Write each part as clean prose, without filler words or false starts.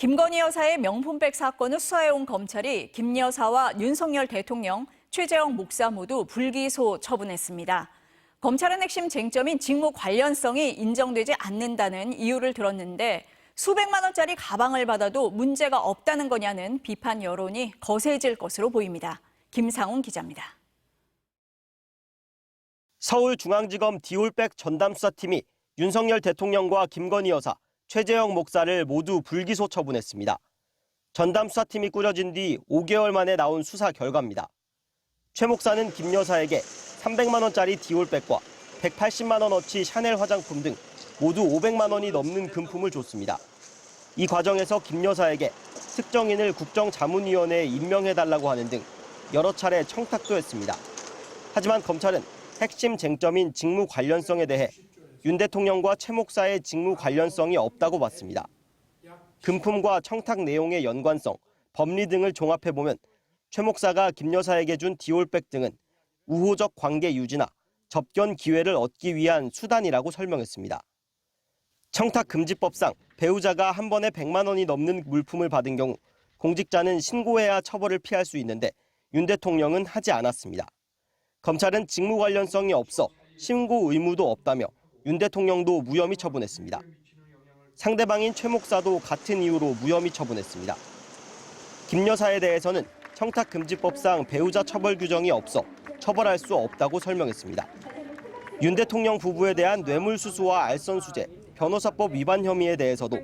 김건희 여사의 명품백 사건을 수사해온 검찰이 김 여사와 윤석열 대통령, 최재형 목사 모두 불기소 처분했습니다. 검찰은 핵심 쟁점인 직무 관련성이 인정되지 않는다는 이유를 들었는데 수백만 원짜리 가방을 받아도 문제가 없다는 거냐는 비판 여론이 거세질 것으로 보입니다. 김상훈 기자입니다. 서울중앙지검 디올백 전담수사팀이 윤석열 대통령과 김건희 여사, 최재형 목사를 모두 불기소 처분했습니다. 전담수사팀이 꾸려진 뒤 5개월 만에 나온 수사 결과입니다. 최 목사는 김 여사에게 300만 원짜리 디올백과 180만 원어치 샤넬 화장품 등 모두 500만 원이 넘는 금품을 줬습니다. 이 과정에서 김 여사에게 특정인을 국정자문위원회에 임명해달라고 하는 등 여러 차례 청탁도 했습니다. 하지만 검찰은 핵심 쟁점인 직무 관련성에 대해 윤 대통령과 최 목사의 직무 관련성이 없다고 봤습니다. 금품과 청탁 내용의 연관성, 법리 등을 종합해보면 최 목사가 김 여사에게 준 디올백 등은 우호적 관계 유지나 접견 기회를 얻기 위한 수단이라고 설명했습니다. 청탁금지법상 배우자가 한 번에 100만 원이 넘는 물품을 받은 경우 공직자는 신고해야 처벌을 피할 수 있는데 윤 대통령은 하지 않았습니다. 검찰은 직무 관련성이 없어 신고 의무도 없다며 윤 대통령도 무혐의 처분했습니다. 상대방인 최 목사도 같은 이유로 무혐의 처분했습니다. 김 여사에 대해서는 청탁금지법상 배우자 처벌 규정이 없어 처벌할 수 없다고 설명했습니다. 윤 대통령 부부에 대한 뇌물수수와 알선수재, 변호사법 위반 혐의에 대해서도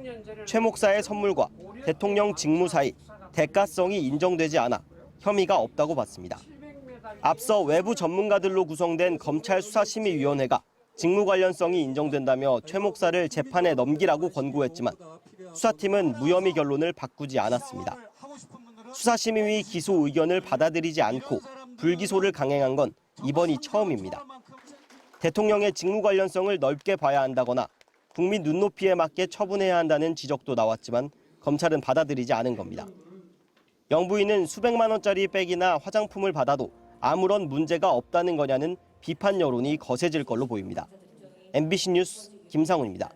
최 목사의 선물과 대통령 직무 사이 대가성이 인정되지 않아 혐의가 없다고 봤습니다. 앞서 외부 전문가들로 구성된 검찰 수사심의위원회가 직무 관련성이 인정된다며 최 목사를 재판에 넘기라고 권고했지만 수사팀은 무혐의 결론을 바꾸지 않았습니다. 수사심의위 기소 의견을 받아들이지 않고 불기소를 강행한 건 이번이 처음입니다. 대통령의 직무 관련성을 넓게 봐야 한다거나 국민 눈높이에 맞게 처분해야 한다는 지적도 나왔지만 검찰은 받아들이지 않은 겁니다. 영부인은 수백만 원짜리 백이나 화장품을 받아도 아무런 문제가 없다는 거냐는 비판 여론이 거세질 걸로 보입니다. MBC 뉴스 김상훈입니다.